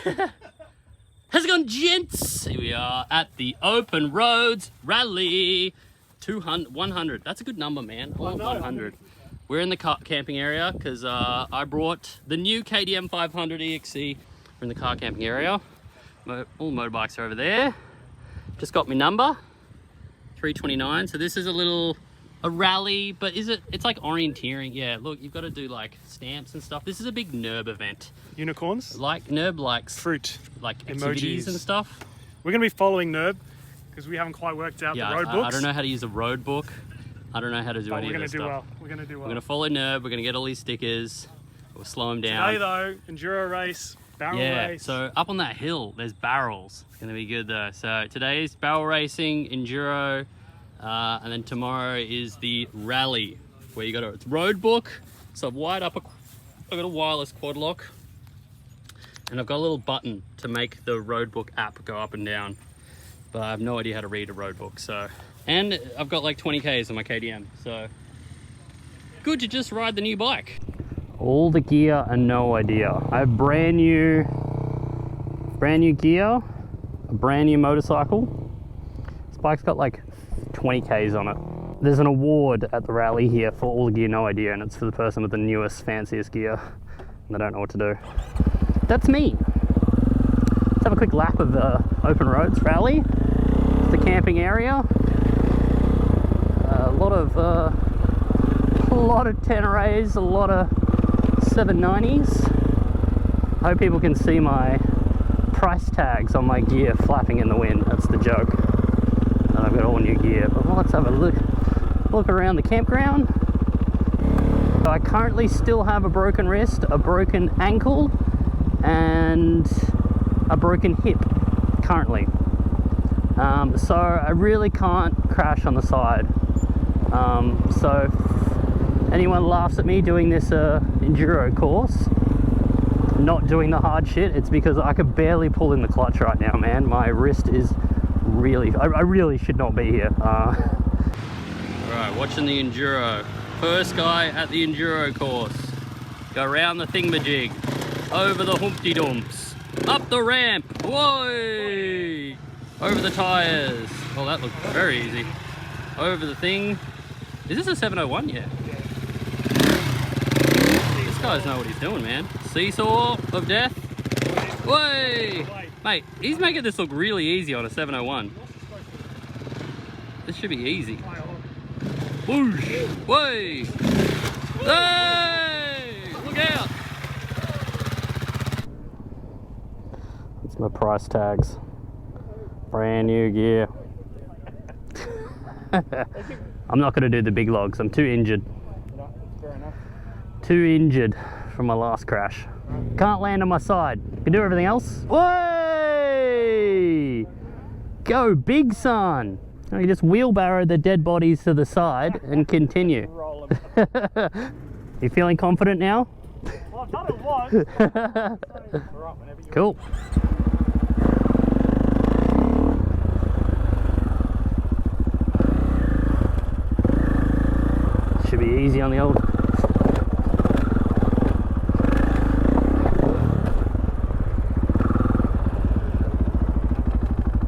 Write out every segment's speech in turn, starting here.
How's it going, gents? Here we are at the Open Roads Rally 100. That's a good number, man. I want 100. We're in the camping area because I brought the new KTM 500 EXC. We're in the car camping area. All motorbikes are over there. Just got my number, 329. So this is a rally, but it's like orienteering. Yeah, look, you've got to do like stamps and stuff. This is a big NERB event. Unicorns? Like NERB likes fruit, like activities and stuff. We're gonna be following NERB because we haven't quite worked out the road books. I don't know how to use a road book. I don't know how to do any of this stuff. We're gonna do well. We're gonna follow NERB. We're gonna get all these stickers. We'll slow them down. Today though, enduro race, barrel race. So up on that hill, there's barrels. It's gonna be good though. So today's barrel racing, enduro, and then tomorrow is the rally, where you got it's road book. So I've wired up I've got a wireless quad lock, and I've got a little button to make the road book app go up and down. But I have no idea how to read a road book. So, and I've got like 20 Ks on my KTM. So good to just ride the new bike. All the gear and no idea. I have brand new gear, a brand new motorcycle. This bike's got like 20 Ks on it. There's an award at the rally here for all the gear, no idea, and it's for the person with the newest, fanciest gear. And they don't know what to do. That's me. Let's have a quick lap of the Open Roads Rally. It's the camping area. A lot of Tenerés, a lot of 790s. I hope people can see my price tags on my gear flapping in the wind. That's the joke. And I've got all new gear. But let's have a look around the campground. I currently still have a broken wrist, a broken ankle, and a broken hip currently. So I really can't crash on the side. So if anyone laughs at me doing this enduro course, not doing the hard shit, it's because I could barely pull in the clutch right now, man. My wrist is really, I really should not be here. Alright, watching the enduro. First guy at the enduro course. Go around the thingamajig, over the Humpty Dumps, up the ramp, whoa! Over the tyres. Oh, that looked very easy. Over the thing. Is this a 701 yet? This guy's know what he's doing, man. Seesaw of death. Whoa! Mate, he's making this look really easy on a 701. This should be easy. Whoosh! Whoa! Hey! Look out! That's my price tags. Brand new gear. I'm not going to do the big logs. I'm too injured. Fair enough. Too injured from my last crash. Can't land on my side. Can do everything else. Way! Go big son! You just wheelbarrow the dead bodies to the side and continue. You feeling confident now? Well, I've done it once. Cool. Should be easy on the old.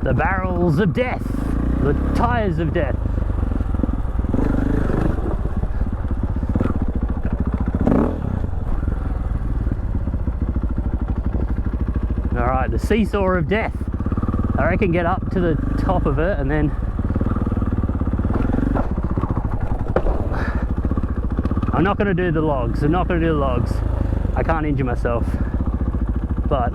The barrels of death. The tires of death. Alright, the seesaw of death. I reckon get up to the top of it and then I'm not going to do the logs. I'm not going to do the logs. I can't injure myself. But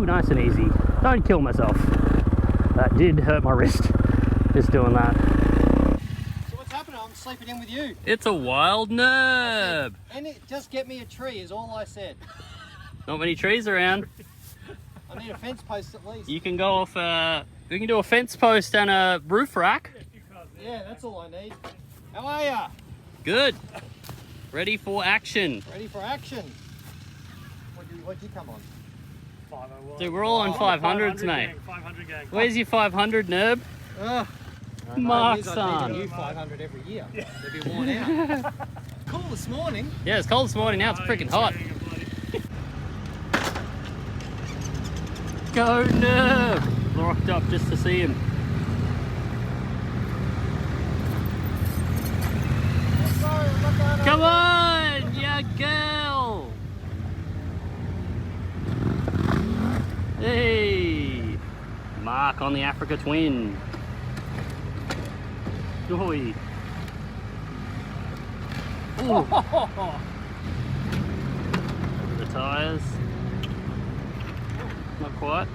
nice and easy. Don't kill myself. That did hurt my wrist, just doing that. So what's happening? I'm sleeping in with you. It's a wild NERB. And just get me a tree is all I said. Not many trees around. I need a fence post at least. You can go off, we can do a fence post and a roof rack. Yeah, that's all I need. How are ya? Good. Ready for action. Ready for action. What'd you come on? 501. Dude, we're all on 500s, mate. Gang, 500 gang. Where's your 500, NERB? Mark's I'd need a son. new 500 every year. They'd be worn out. Cool this morning. Yeah, it's cold this morning. Now it's freaking hot. Go Nerve! Locked up just to see him. Come on, ya girl! Hey! Mark on the Africa Twin. Oi. Ooh. The tyres. Not quite.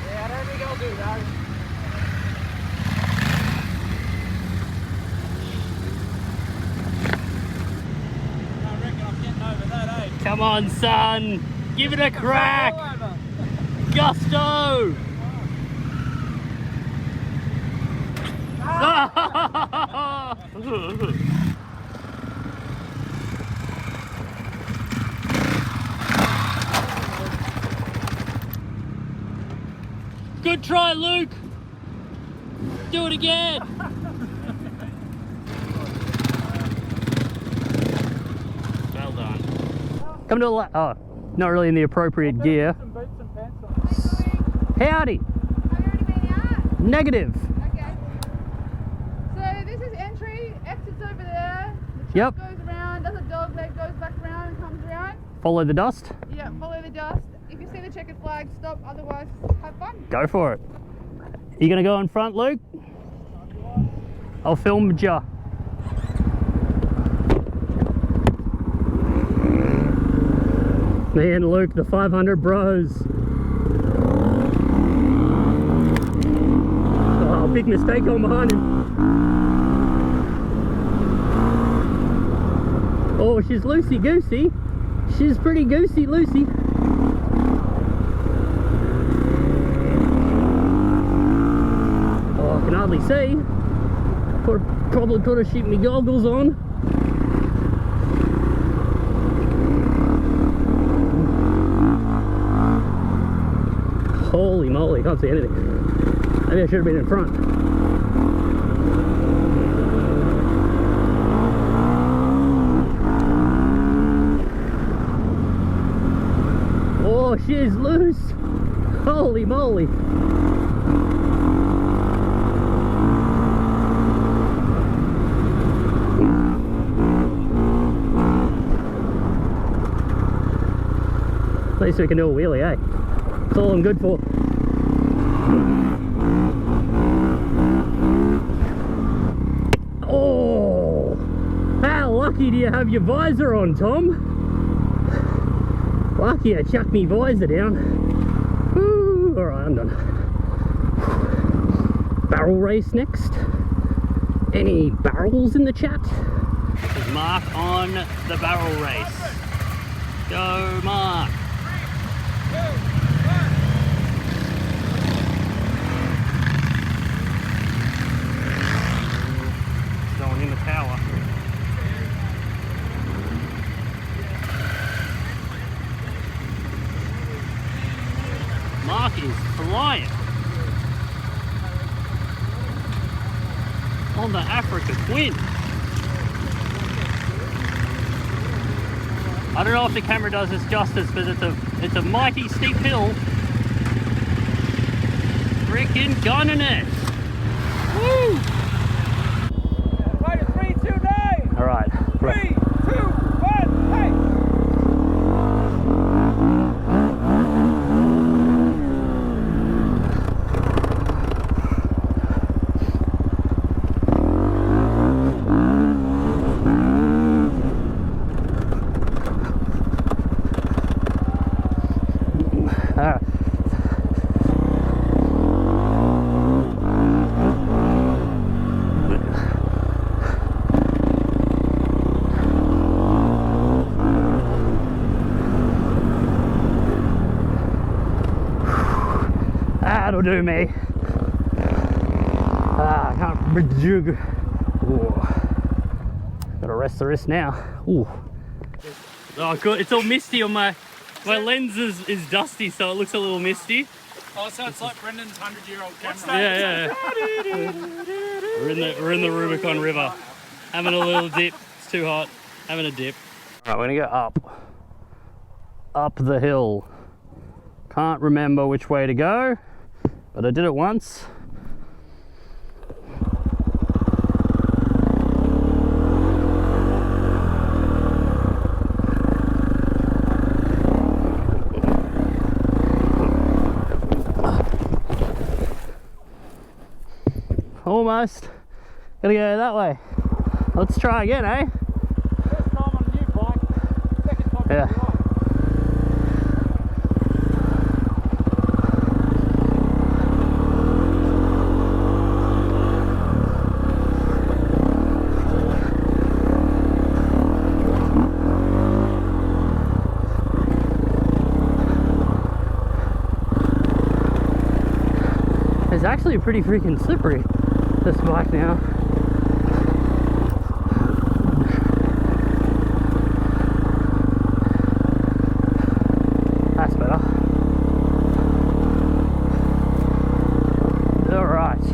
Yeah, I don't think I'll do that. I reckon I'm getting over that, eh? Come on, son! Give it a crack! Gusto! Good try, Luke! Do it again! Well done. Come to the oh, not really in the appropriate gear. Some boots and pants on. Howdy! Have you already been out? Negative. Okay. So this is entry, exits over there. The truck Yep. goes around, does a dog leg, goes back around and comes around. Follow the dust. Yeah, follow the dust. If you see the checkered flag, stop, otherwise have fun. Go for it. You gonna go in front, Luke? I'll film ya. Me and Luke, the 500 bros. Oh, big mistake on behind him. Oh, she's loosey-goosey. She's pretty goosey-loosey. Oh, I can hardly see. Probably put a sheep me goggles on. Holy moly, can't see anything. Maybe I should have been in front. Oh, she's loose. Holy moly. At least we can do a wheelie, eh? That's all I'm good for. Oh! How lucky do you have your visor on, Tom? Lucky I chucked me visor down. Woo! Alright, I'm done. Barrel race next. Any barrels in the chat? This is Mark on the barrel race. Go, Mark! Going in the tower. Mark is flying on the Africa Twin. I don't know if the camera does this justice, but it's a mighty steep hill. Freaking gunning it! Woo! Right, 3, 2, 9! All right. 3, 2, 1, hey! That'll do me. Ah, Gotta rest the wrist now. Ooh. Oh, good. It's all misty on my lens is dusty, so it looks a little misty. Oh, so it's like Brendan's 100-year-old camera. Yeah. We're in the Rubicon River, having a little dip. It's too hot. Having a dip. All right, we're gonna go up the hill. Can't remember which way to go, but I did it once. Almost. Gotta go that way. Let's try again, eh? First time on a new bike, second time Yeah. on the bike. It's actually pretty freaking slippery, this bike now. That's better. Alright,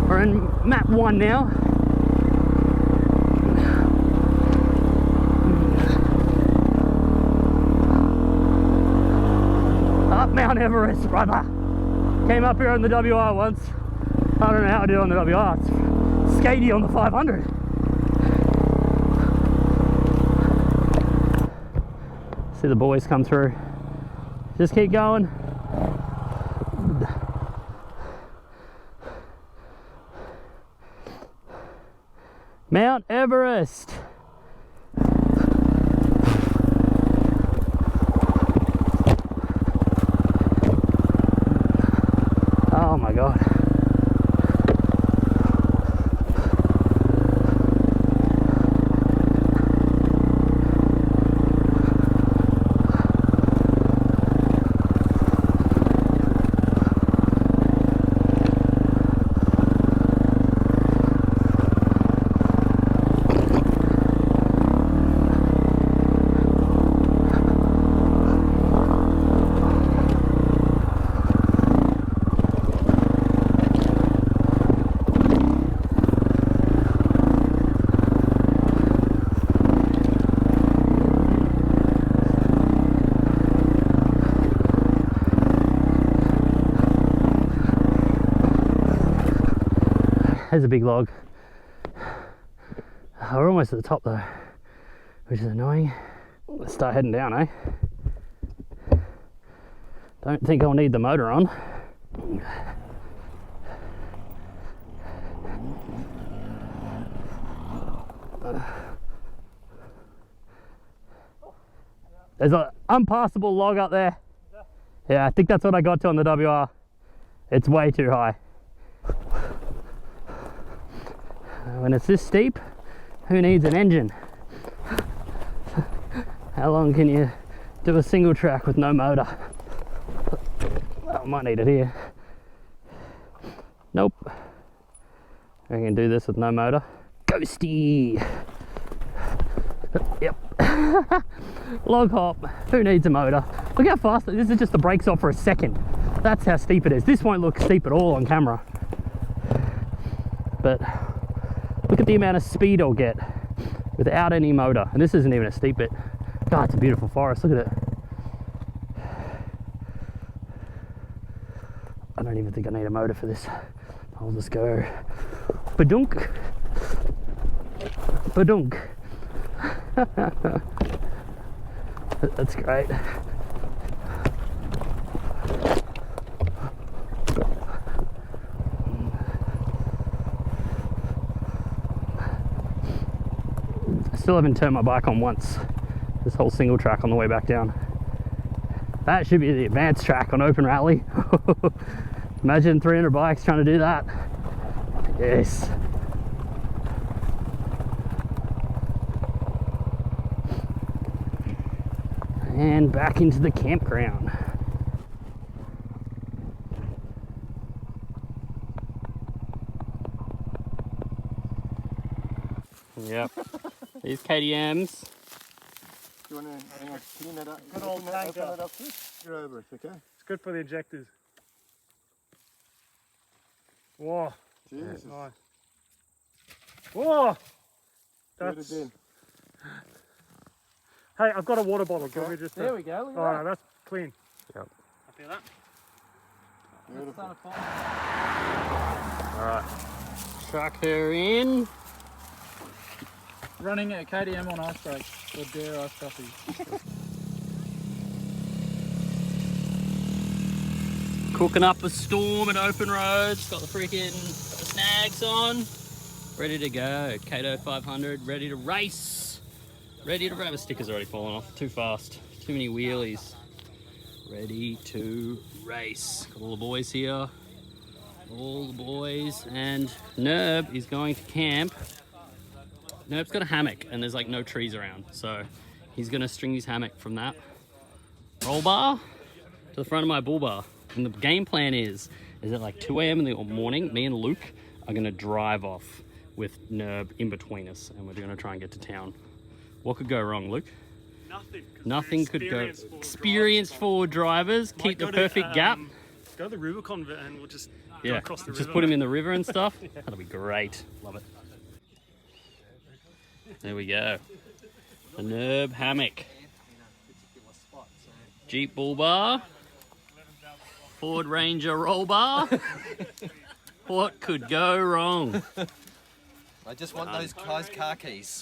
we're in map 1 now. Up Mount Everest, brother. Came up here on the WR once. I don't know how I did on the WR. It's skatey on the 500. See the boys come through. Just keep going. Mount Everest. Oh my God. There's a big log. We're almost at the top though, which is annoying. Let's start heading down, eh? Don't think I'll need the motor on. There's an unpassable log up there. Yeah, I think that's what I got to on the WR. It's way too high. When it's this steep, who needs an engine? How long can you do a single track with no motor? I might need it here. Nope. I can do this with no motor. Ghosty! Yep. Log hop. Who needs a motor? Look how fast, this is just the brakes off for a second. That's how steep it is. This won't look steep at all on camera. But look at the amount of speed I'll get without any motor. And this isn't even a steep bit. God, it's a beautiful forest. Look at it. I don't even think I need a motor for this. I'll just go badunk. Badunk. That's great. I still haven't turned my bike on once. This whole single track on the way back down. That should be the advanced track on open rally. Imagine 300 bikes trying to do that. Yes. And back into the campground. These KTMs. You want to hang on, clean that up? Good old open tanker. it up first. You're over it, okay? It's good for the injectors. Whoa. Jesus. Nice. Whoa. Put it That's. in. Hey, I've got a water bottle. Can we just? There we go. Look at Oh, that. no, that's clean. Yep. Happy with that? Beautiful. That's done it fine. Alright. Chuck her in. Running a KTM on ice brakes or dare ice coffee. Cooking up a storm at open roads. Got the snags on. Ready to go. Kato 500. Ready to race. Ready to race. The sticker's already fallen off. Too fast. Too many wheelies. Ready to race. Got all the boys here. All the boys. And Nerb is going to camp. Nerb's got a hammock and there's like no trees around. So he's going to string his hammock from that roll bar to the front of my bull bar. And the game plan is at like 2 a.m. in the morning, me and Luke are going to drive off with Nerb in between us, and we're going to try and get to town. What could go wrong, Luke? Nothing. 'cause Nothing we're could go. experienced forward Experienced forward drivers, drivers. keep the Might go perfect to, gap. Go to the Rubicon and we'll just go Yeah, across the river. just put him in the river and stuff. That'll be great. Love it. There we go. The Nerb hammock. Jeep bull bar. Ford Ranger roll bar. What could go wrong? I just want those guys' car keys.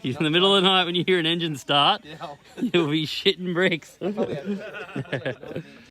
In the middle of the night when you hear an engine start, Yeah. you'll be shitting bricks. Probably